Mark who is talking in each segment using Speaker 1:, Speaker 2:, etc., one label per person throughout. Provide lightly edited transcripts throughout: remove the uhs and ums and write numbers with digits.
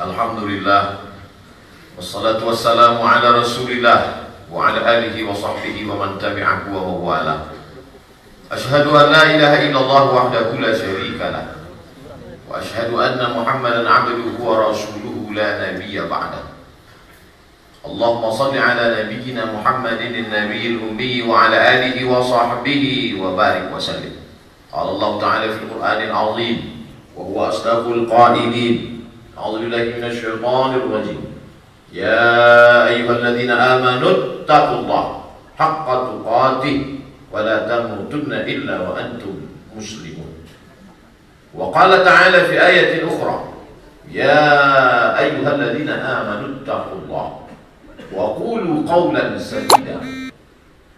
Speaker 1: Alhamdulillah, wassalatu wassalamu ala rasulillah wa ala alihi wa sahbihi wa man tabi'ahu wa wala. Ashhadu an la ilaha illallah wahdahu la syarika lah, wa ashhadu anna Muhammadan abduhu wa rasuluhu la nabiyya ba'dah. Allahumma salli ala nabiyyina Muhammadin an-nabiyil ummi wa ala alihi wa sahbihi wa barik wa sallim. Qala Allah ta'ala fil Qur'anil 'azim wa huwa asdaqul qa'ilin. A'udzu billahi minasyaitonir rajim. Ya ayyuhalladzina amanu taqullaha haqqa tuqatih wa la tamutunna illa wa antum muslimun. Wa qala ta'ala fi ayatin ukhra, ya ayyuhalladzina amanu taqullaha wa qulu qawlan sadida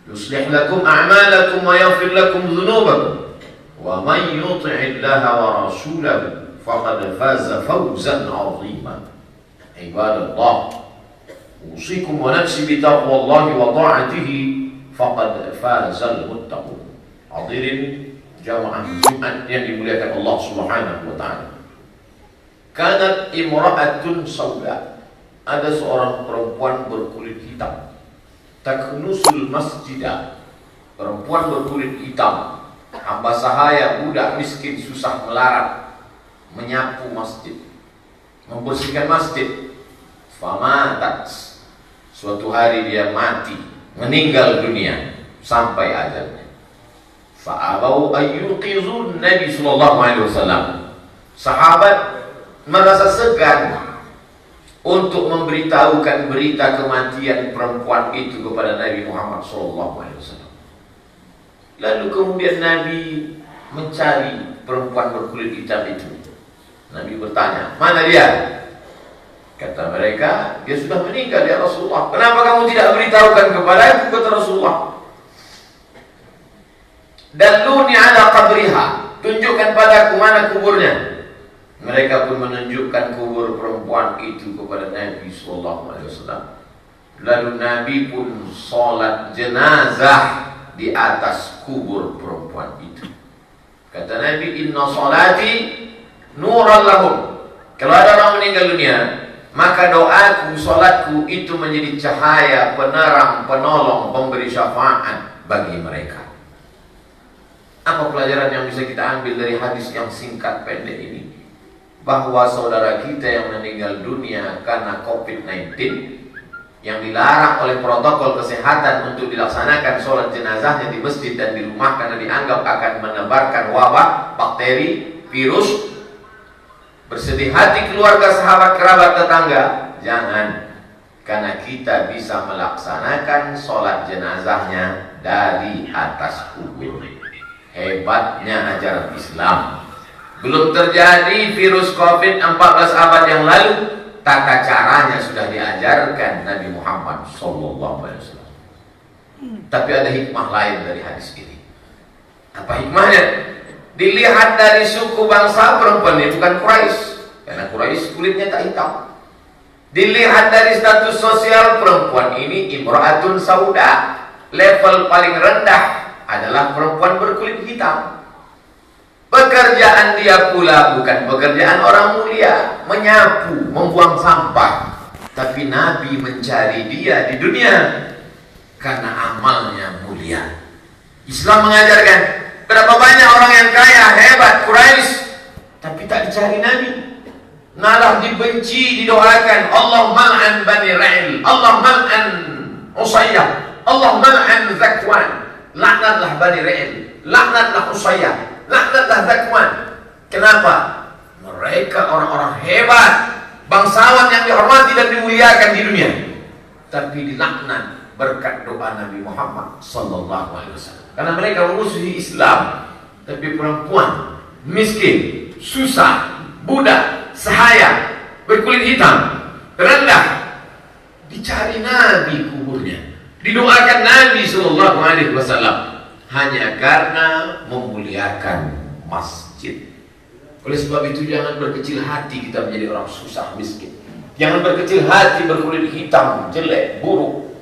Speaker 1: yuslih lakum a'malakum wa yaghfir lakum dhunubakum wa man yuti'illaha wa rasulahu faqad faza fawzan 'azima. Ibadallah, usikum wa nafsi bi taqwallahi wa ta'atihi faqad fazal muttaqun. Hadirin jamaah Jumat yang dimuliakan Allah Subhanahu wa taala. Kanat imra'atun sauda, ada seorang perempuan berkulit hitam, taknusul masjidah, perempuan berkulit hitam, hamba sahaya, budak miskin, susah melarat, menyapu masjid, membersihkan masjid. Famatat, suatu hari dia mati, meninggal dunia sampai ajalnya. Fa'abau ayyuqizun Nabi sallallahu alaihi wasallam. Sahabat merasa segan untuk memberitahukan berita kematian perempuan itu kepada Nabi Muhammad sallallahu alaihi wasallam. Lalu kemudian Nabi mencari perempuan berkulit hitam itu. Nabi bertanya, mana dia? Kata mereka, dia sudah meninggal ya Rasulullah. Kenapa kamu tidak beritahukan kepada aku, kata Rasulullah? Dalluni ala qabriha, tunjukkan padaku mana kuburnya. Mereka pun menunjukkan kubur perempuan itu kepada Nabi sallallahu alaihi wasallam. Lalu Nabi pun salat jenazah di atas kubur perempuan itu. Kata Nabi, inna salati nuran lahum. Kalau ada orang meninggal dunia, maka doaku, salatku itu menjadi cahaya, penerang, penolong, pemberi syafaat bagi mereka. Apa pelajaran yang bisa kita ambil dari hadis yang singkat pendek ini? Bahwa saudara kita yang meninggal dunia karena COVID-19, yang dilarang oleh protokol kesehatan untuk dilaksanakan sholat jenazahnya di masjid dan di rumah karena dianggap akan menebarkan wabah, bakteri, virus. Bersedih hati keluarga, sahabat, kerabat, tetangga. Jangan, karena kita bisa melaksanakan sholat jenazahnya dari atas kubur. Hebatnya ajaran Islam. Belum terjadi virus COVID 14 abad yang lalu, tata caranya sudah diajarkan Nabi Muhammad SAW. Tapi ada hikmah lain dari hadis ini. Apa hikmahnya? Dilihat dari suku bangsa, perempuan itu kan Quraisy, karena Quraisy kulitnya tak hitam. Dilihat dari status sosial, perempuan ini imra'atun sauda, level paling rendah adalah perempuan berkulit hitam. Pekerjaan dia pula bukan pekerjaan orang mulia, menyapu, membuang sampah. Tapi Nabi mencari dia di dunia karena amalnya mulia. Islam mengajarkan, berapa banyak orang yang kaya, hebat, Quraisy, tapi tak dicari Nabi. Malah dibenci, didoakan, Allah mal'an Bani Ra'il, Allah mal'an Usayyah, Allah mal'an Zakwan. Laknatlah Bani Ra'il, laknatlah Usayyah, laknatlah Zakwan. Kenapa? Mereka orang-orang hebat, bangsawan yang dihormati dan dimuliakan di dunia, tapi dilaknat berkat doa Nabi Muhammad sallallahu alaihi wasallam. Karena mereka memusuhi Islam. Tapi perempuan miskin, susah, budak, sahaya, berkulit hitam, rendah, dicari Nabi kuburnya, didoakan Nabi sallallahu alaihi wasallam hanya karena memuliakan masjid. Oleh sebab itu jangan berkecil hati kita menjadi orang susah, miskin. Jangan berkecil hati berkulit hitam, jelek, buruk.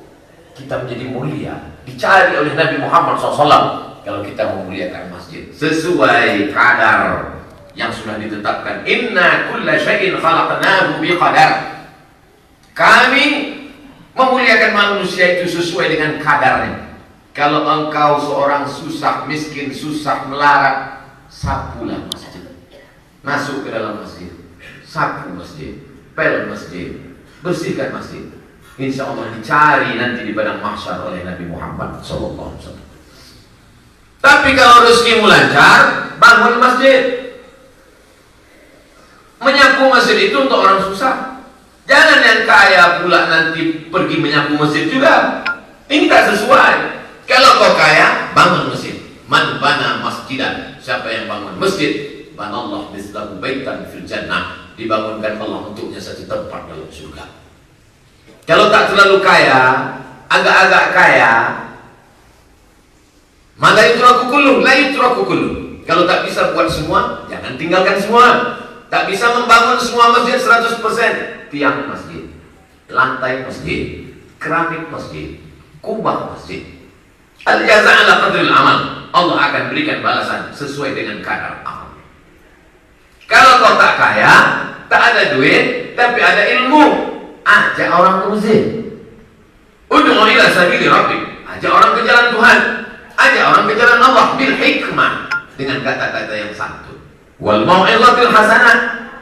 Speaker 1: Kita menjadi mulia, dicari oleh Nabi Muhammad SAW kalau kita memuliakan masjid sesuai kadar yang sudah ditetapkan. Inna kulla syai'in khalaqnahu biqadar. Kami memuliakan manusia itu sesuai dengan kadarnya. Kalau engkau seorang susah, miskin, susah, melarat, sapulah masjid. Masuk ke dalam masjid, sapu masjid, pel masjid, bersihkan masjid. Insya Allah dicari nanti di padang mahsyar oleh Nabi Muhammad SAW. Tapi kalau rezekimu lancar, bangun masjid. Menyapu masjid itu untuk orang susah. Jangan yang kaya pula nanti pergi menyapu masjid juga. Ini tak sesuai. Kalau kau kaya, bangun masjid. Man bana masjidan. Siapa yang bangun masjid, banallahu mislahu baitan fil jannah. Dibangunkan Allah untuknya satu tempat dalam surga. Kalau tak terlalu kaya, agak-agak kaya, maka itu aku kullu, la yutraku kullu. Kalau tak bisa buat semua, jangan tinggalkan semua. Tak bisa membangun semua masjid 100%. Tiang masjid, lantai masjid, keramik masjid, kubah masjid. Al-jaza ala qadril amal. Allah akan berikan balasan sesuai dengan kadar amal. Kalau kau tak kaya, tak ada duit, tapi ada ilmu, ajak orang ke masjid. Ud'u ila sabili rabbik. Ajak orang ke jalan Tuhan. Ajak orang ke jalan Allah bil hikmah, dengan kata-kata yang santun. Wal mau'izatil hasanah.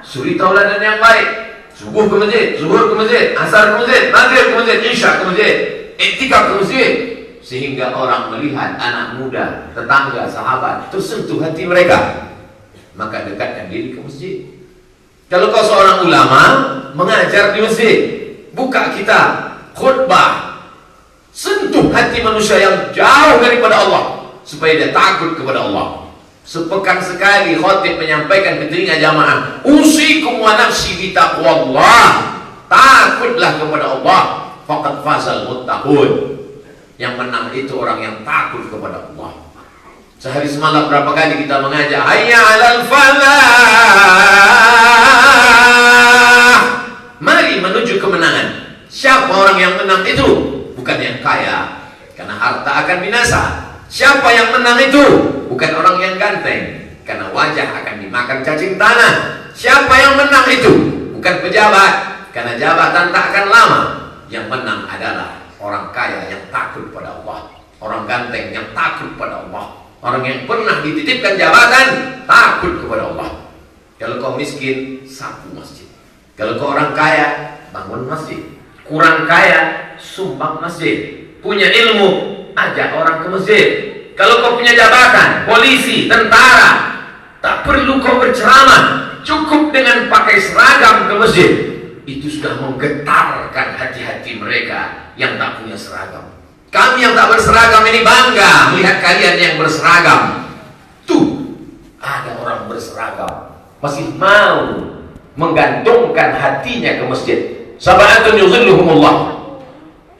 Speaker 1: Suri tauladan yang baik. Subuh ke masjid, zuhur ke masjid, asar ke masjid, maghrib ke masjid, isya ke masjid, iktikaf ke masjid. Sehingga orang melihat anak muda, tetangga, sahabat tersentuh hati mereka, maka dekatkan diri ke masjid. Kalau kau seorang ulama, mengajar di masjid, buka kitab, khutbah, sentuh hati manusia yang jauh daripada Allah, supaya dia takut kepada Allah. Sepekan sekali khatib menyampaikan ke telinga jamaah, usikum wa nafsi bi taqwallah. Takutlah kepada Allah, faqad fazal muttaqun. Yang menang itu orang yang takut kepada Allah. Sehari semalam berapa kali kita mengajak, hayya 'alal falah. Mari menuju kemenangan. Siapa orang yang menang itu? Bukan yang kaya, karena harta akan binasa. Siapa yang menang itu? Bukan orang yang ganteng, karena wajah akan dimakan cacing tanah. Siapa yang menang itu? Bukan pejabat, karena jabatan tak akan lama. Yang menang adalah orang kaya yang takut pada Allah, orang ganteng yang takut pada Allah, orang yang pernah dititipkan jabatan takut kepada Allah. Kalau kau miskin, sapu masjid. Kalau kau orang kaya, bangun masjid. Kurang kaya, sumbang masjid. Punya ilmu, ajak orang ke masjid. Kalau kau punya jabatan, polisi, tentara, tak perlu kau berceramah, cukup dengan pakai seragam ke masjid. Itu sudah menggetarkan hati-hati mereka yang tak punya seragam. Kami yang tak berseragam ini bangga melihat kalian yang berseragam. Tuh, ada orang berseragam masih mau menggantungkan hatinya ke masjid. Sab'atun yuzilluhumullah.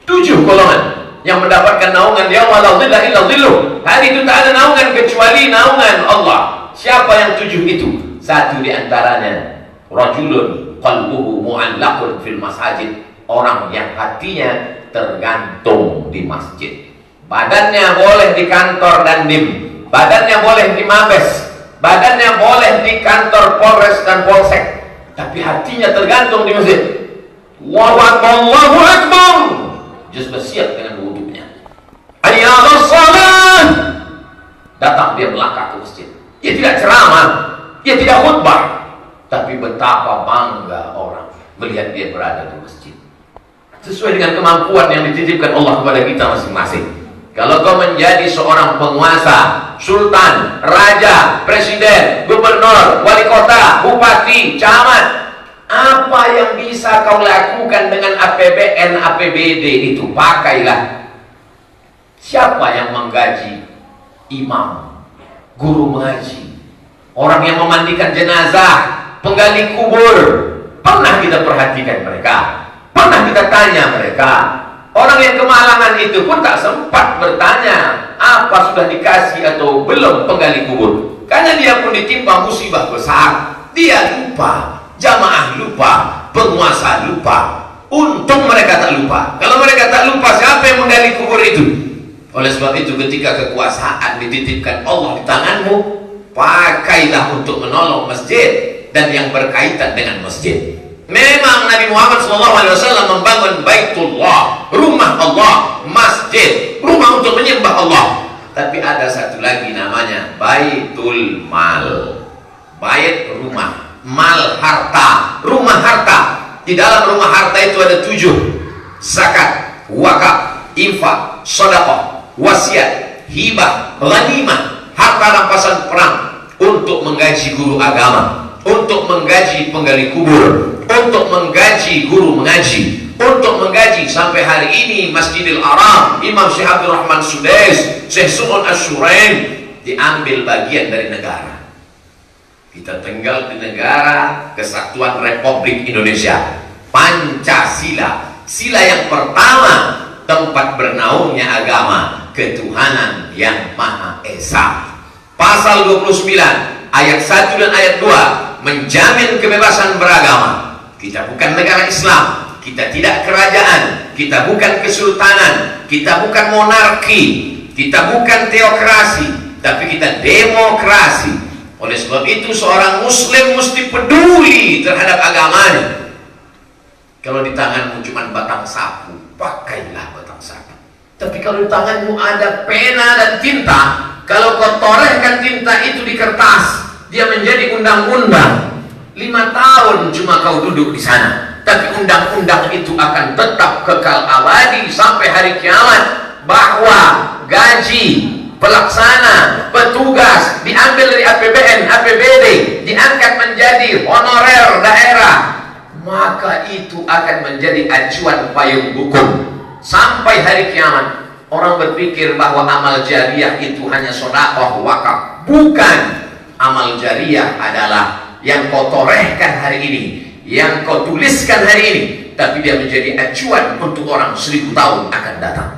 Speaker 1: 7 golongan yang mendapatkan naungan yauma la dhilla illa dhilluh. Hari itu tak ada naungan kecuali naungan Allah. Siapa yang 7 itu? Satu di antaranya, rajulun qalbuhu mu'allaqun fil masajid. Orang yang hatinya tergantung di masjid. Badannya boleh di kantor Dandim, badannya boleh di Mabes, badannya boleh di kantor Polres dan Polsek, tapi hatinya tergantung di masjid. Allahu Akbar, Allahu Akbar. Just bersiap dengan wudhunya. Ayyadus salat. Datang dia melangkah ke masjid. Dia tidak ceramah, dia tidak khutbah, tapi betapa bangga orang melihat dia berada di masjid. Sesuai dengan kemampuan yang dititipkan Allah kepada kita masing-masing. Kalau kau menjadi seorang penguasa, sultan, raja, presiden, gubernur, wali kota, bupati, camat, apa yang bisa kau lakukan dengan APBN, APBD itu? Pakailah. Siapa yang menggaji imam, guru mengaji, orang yang memandikan jenazah, penggali kubur? Pernah kita perhatikan mereka? Pernah kita tanya mereka? Orang yang kemalangan itu pun tak sempat bertanya apa sudah dikasih atau belum penggali kubur, karena dia pun ditimpa musibah besar. Dia lupa, jamaah lupa, penguasa lupa. Untung mereka tak lupa. Kalau mereka tak lupa, siapa yang menggali kubur itu? Oleh sebab itu, ketika kekuasaan dititipkan Allah di tanganmu, pakailah untuk menolong masjid dan yang berkaitan dengan masjid. Memang Nabi Muhammad SAW membangun Baitullah, rumah Allah, masjid, rumah untuk menyembah Allah. Tapi ada satu lagi namanya Baitul Mal. Bait rumah, mal harta, rumah harta. Di dalam rumah harta itu ada 7: zakat, wakaf, infak, sedekah, wasiat, hibah, ghanimah, harta rampasan perang, untuk menggaji guru agama, untuk menggaji penggali kubur, untuk menggaji guru mengaji, untuk menggaji sampai hari ini Masjidil Haram, Imam Syekh Abdul Rahman Sudais, Syekh Su'un Asyurain, diambil bagian dari negara. Kita tinggal di negara Kesatuan Republik Indonesia, Pancasila, sila yang pertama, tempat bernaungnya agama ketuhanan yang Maha Esa. Pasal 29 ayat 1 dan ayat 2 menjamin kebebasan beragama. Kita bukan negara Islam, kita tidak kerajaan, kita bukan kesultanan, kita bukan monarki, kita bukan teokrasi, tapi kita demokrasi. Oleh sebab itu seorang muslim mesti peduli terhadap agamanya. Kalau di tanganmu cuma batang sapu, pakailah batang sapu. Tapi kalau di tanganmu ada pena dan tinta, kalau kau torehkan tinta itu di kertas, dia menjadi undang-undang. 5 tahun cuma kau duduk di sana, tapi undang-undang itu akan tetap kekal abadi sampai hari kiamat. Bahwa gaji pelaksana, petugas diambil dari APBN, APBD, diangkat menjadi honorer daerah, maka itu akan menjadi acuan payung hukum sampai hari kiamat. Orang berpikir bahwa amal jariah itu hanya sedekah, wakaf. Bukan. Amal jariah adalah yang kau torehkan hari ini, yang kau tuliskan hari ini, tapi dia menjadi acuan untuk orang 1000 tahun akan datang.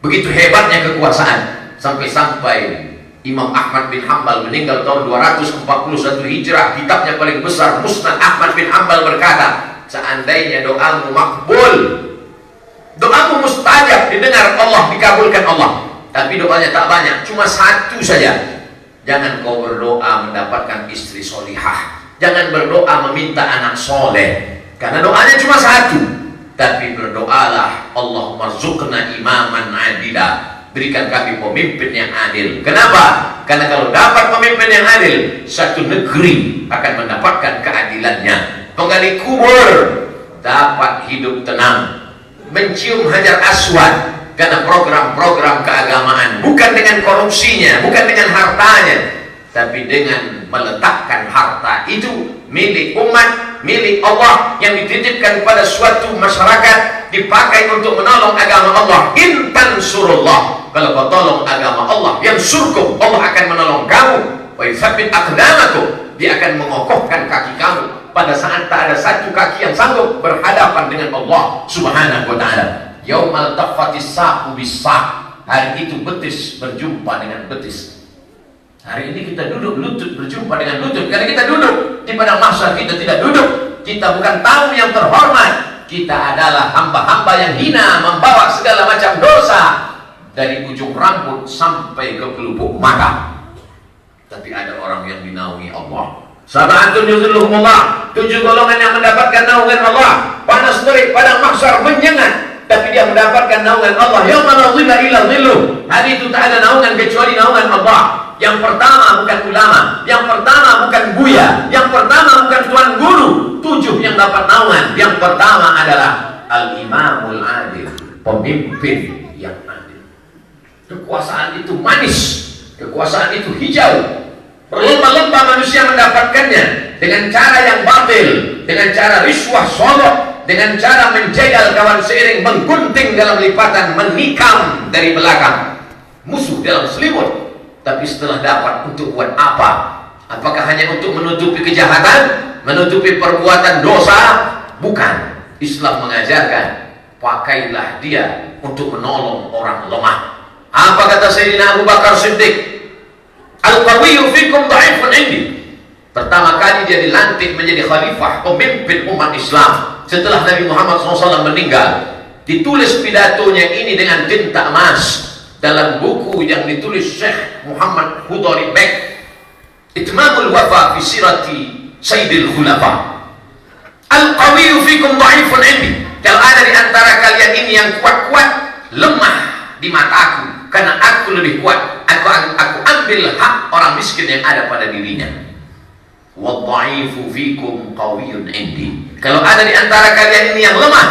Speaker 1: Begitu hebatnya kekuasaan, sampai-sampai Imam Ahmad bin Hanbal meninggal tahun 241 Hijrah. Kitabnya paling besar, Musnad Ahmad bin Hanbal, berkata, seandainya doamu makbul, doamu mustajab, didengar Allah, dikabulkan Allah, tapi doanya tak banyak, cuma 1 saja. Jangan kau berdoa mendapatkan istri solihah, jangan berdoa meminta anak soleh, karena doanya cuma 1. Tapi berdoalah, Allahumma rzuqna imaman adila, berikan kami pemimpin yang adil. Kenapa? Karena kalau dapat pemimpin yang adil, satu negeri akan mendapatkan keadilannya. Penggali kubur dapat hidup tenang, mencium hajar aswad, karena program-program keagamaan, bukan dengan korupsinya, bukan dengan hartanya, tapi dengan meletakkan harta itu milik umat, milik Allah, yang dititipkan pada suatu masyarakat, dipakai untuk menolong agama Allah. Intan surullah, kalau kau tolong agama Allah, yang surkum, Allah akan menolong kamu. Wa yuthabbit aqdamakum, dia akan mengokohkan kaki kamu pada saat tak ada satu kaki yang sanggup berhadapan dengan Allah Subhanahu wa ta'ala. Yaumal taffatis saqu bis-saq, hari itu betis berjumpa dengan betis. Hari ini kita duduk lutut berjumpa dengan lutut, karena kita duduk di padang mahsyar. Kita tidak duduk, kita bukan tamu yang terhormat, kita adalah hamba-hamba yang hina, membawa segala macam dosa dari ujung rambut sampai ke pelupuk mata. Tapi ada orang yang dinaungi Allah. Sab'atun yuzilluhumullah, 7 golongan yang mendapatkan naungan Allah. Panas terik padang mahsyar menyengat, tapi dia mendapatkan naungan Allah. Yauma la dhilla illa dhilluh, hari itu tak ada naungan kecuali naungan Allah. Yang pertama bukan ulama, yang pertama bukan buya, yang pertama bukan tuan guru. 7 yang dapat naungan. Yang pertama adalah al-imamul adil, pemimpin yang adil. Kekuasaan itu manis, kekuasaan itu hijau. Berlomba-lomba manusia mendapatkannya dengan cara yang batil, dengan cara riswah sodok, dengan cara menjegal kawan seiring, menggunting dalam lipatan, menikam dari belakang, musuh dalam selimut. Tapi setelah dapat, untuk buat apa? Apakah hanya untuk menutupi kejahatan, menutupi perbuatan dosa? Bukan. Islam mengajarkan, pakailah dia untuk menolong orang lemah. Apa kata Sayyidina Abu Bakar Siddiq? Al-qawiyyu fikum dha'ifun indi. Pertama kali dia dilantik menjadi khalifah, pemimpin umat Islam setelah Nabi Muhammad SAW meninggal. Ditulis pidatonya ini dengan tinta emas dalam buku yang ditulis Syekh Muhammad Hudari Bek. Itmamul wafa fi sirati sayyidil khulafa. Al-qawiyyu fikum dha'ifun indi. Kalau ada di antara kalian ini yang kuat-kuat, lemah di mataku, karena aku lebih kuat. Aku ambil hak orang miskin yang ada pada dirinya. Wadha'ifu fikum qawiyyun indi. Kalau ada di antara kalian ini yang lemah,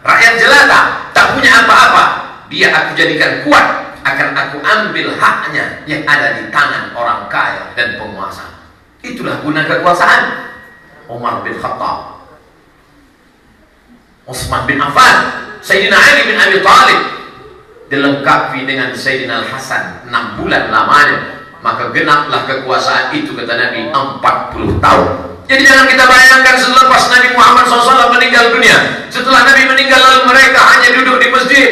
Speaker 1: rakyat jelata, tak punya apa-apa, dia aku jadikan kuat, akan aku ambil haknya yang ada di tangan orang kaya dan penguasa. Itulah guna kekuasaan. Umar bin Khattab, Utsman bin Affan, Sayyidina Ali bin Abi Thalib, dilengkapi dengan Sayyidina Al-Hasan 6 bulan lamanya, maka genaplah kekuasaan itu, kata Nabi, 40 tahun. Jadi jangan kita bayangkan selepas Nabi Muhammad SAW meninggal dunia, setelah Nabi meninggal lalu mereka hanya duduk di masjid,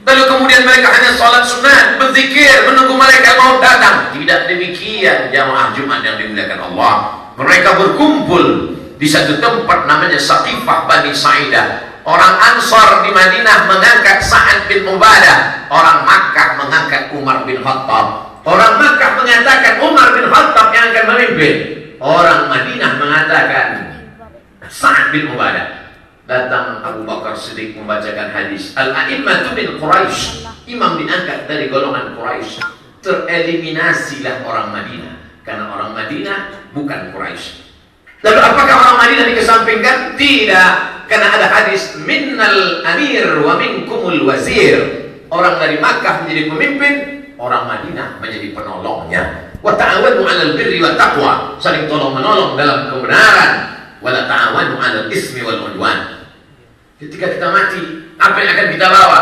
Speaker 1: lalu kemudian mereka hanya sholat sunat, berzikir, menunggu malaikat maut datang. Tidak demikian jamaah Jumat yang dimuliakan Allah. Mereka berkumpul di satu tempat namanya Saqifah Bani Sa'idah. Orang Ansar di Madinah mengangkat Sa'ad bin Ubadah, orang Makkah mengangkat Umar bin Khattab. Orang Makkah mengatakan Umar bin Khattab yang akan memimpin. Orang Madinah mengatakan Sa'ad bin Ubadah. Datang Abu Bakar Siddiq membacakan hadis. Al-a'immatu min Quraisy. Imam diangkat dari golongan Quraisy. Tereliminasilah orang Madinah, karena orang Madinah bukan Quraisy. Lalu apakah orang Madinah dikesampingkan? Tidak, karena ada hadis minnal amir wa minkumul wazir. Orang dari Makkah menjadi pemimpin, orang Madinah menjadi penolongnya. Wa ta'awanu 'alal birri wat taqwa, saling tolong-menolong dalam kebenaran. Wa la ta'awanu 'alal ismi wal 'udwan. Ketika kita mati, apa yang akan kita bawa?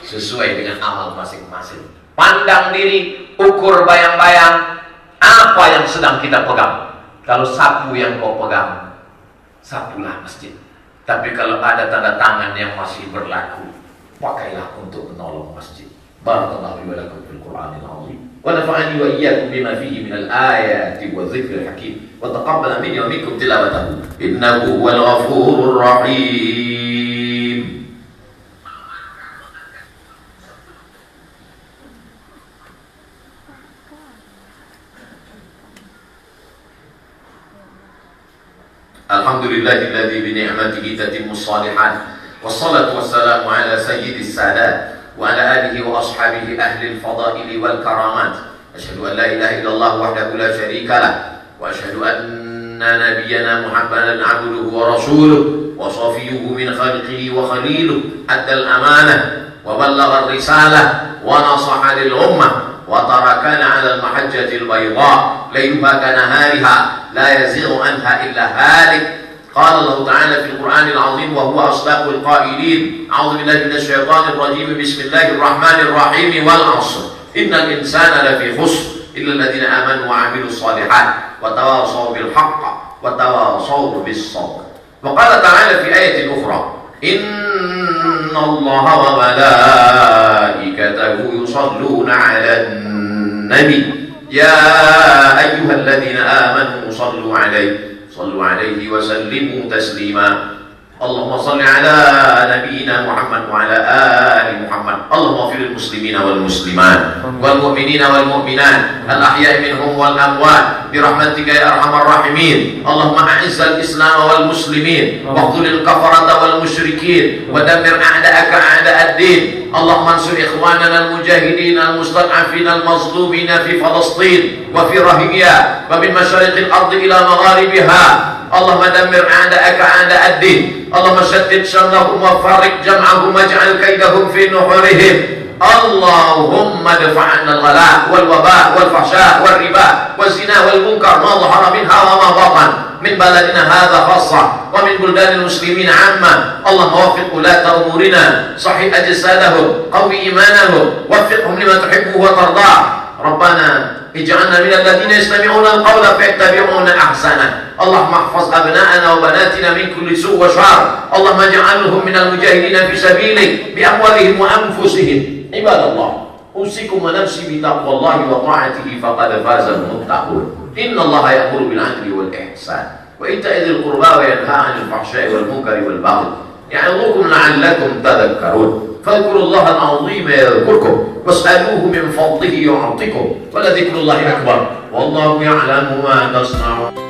Speaker 1: Sesuai dengan amal masing-masing. Pandang diri, ukur bayang-bayang apa yang sedang kita pegang. Kalau sapu yang kau pegang, sapulah masjid. Tapi kalau ada tanda tangan yang masih berlaku, pakailah untuk menolong masjid. Barakallahu li wa lakum fil Qur'anil 'azim. Wa nafa'ani wa iyyakum bima fihi minal ayati wa dzikril hakim. Wa taqabbala minni wa minkum tilawatahu. Innahu huwal ghafurur rahim. Alhamdulillahilladzi bi ni'matihi tatimmus shalihat. Wassalatu wassalamu ala sayyidis sadat wa ala alihi wa ashabihi ahli al-fadaili wal karamat. Asyhadu an la ilaha illallah wahdahu la syarika lah wa asyhadu anna nabiyyana Muhammadan 'abduhu wa rasuluhu wa safiyyuhu min khalqihi wa khaliluhu. Addal amanah wa ballagha ar-risalah wa nasaha lil ummah wa tarakana 'ala al-mahajjati al-bayda laylaha kanahariha la yazighu anha illa halik. Qala Allah Ta'ala fil Qur'anil 'azim wa huwa asdaqul qailin. A'udzu billahi minasy syaithanir rajim. Bismillahirrahmanir rahim. Wal 'ashr. Innal insana lafi khusr illa alladziina aamanu wa 'amilus shalihat wa tawashaw bil haqq wa tawashaw bis sabr. Wa qala ta'ala fi ayatin ukhra. Inna Allaha wa malaikatahu yusalluna 'alan nabi. Ya ayyuhalladzina amanu sallu 'alaihi wa sallimu taslima. Allahumma salli ala nabiyyina Muhammad wa ala ali Muhammad. Allahumma ighfir lil muslimina wal muslimat wal mu'minina wal mu'minat al ahya'i minhum wal amwat bi rahmatika ya arhamar rahimin. Allahumma a'izzal islam wal muslimin wa khudhil kafarata wal musyrikin wa dammir a'da'aka a'da'ad-din. Allahumma ansur ikhwanana al mujahidin al mustad'afin al mazlumin fi Palestin wa fi Rahimiyah wa min masyariqil ardi ila magharibiha. Allahumma dammir a'da'aka a'da'ad-din. Allahumma shaddid shamlahum wa farriq jam'ahum waj'al kaidahum fi nuhurihim. Allahumma dafa'anna al-ghala wal waba wal fahsya wal riba wal zina wal munkar ma dhahara minha wa ma batan min baladina hadha khassa wa min buldanil muslimin 'amma. Allahumma waffiq ulata umurina sahih ajsadahum qawi imanahum waffiqhum lima tuhibbu wa tarda. Rabbana ij'alna minal ladzina yastami'una al-qawla fayattabi'una ahsana. Allahumma ihfaz abna'ana wa banatina min kulli su' wa syarr. Allahumma ij'alhum minal mujahidin fi sabilik bi amwalihim wa anfusihim. Ibadallah, usikum wa nafsi bi taqwallahi wa ta'atihi faqad faza al-muttaqun. Innallaha ya'muru bil 'adli wal ihsan wa ita'i dzil qurba wa yanha 'anil fahsya'i wal munkari wal baghi. Ya'idhukum la'allakum tadhakkarun. فاذكروا الله العظيم يذكركم واسألوه من فضله يعطكم ولذكر الله أكبر Wallahu ya'lamu ma tasna'un.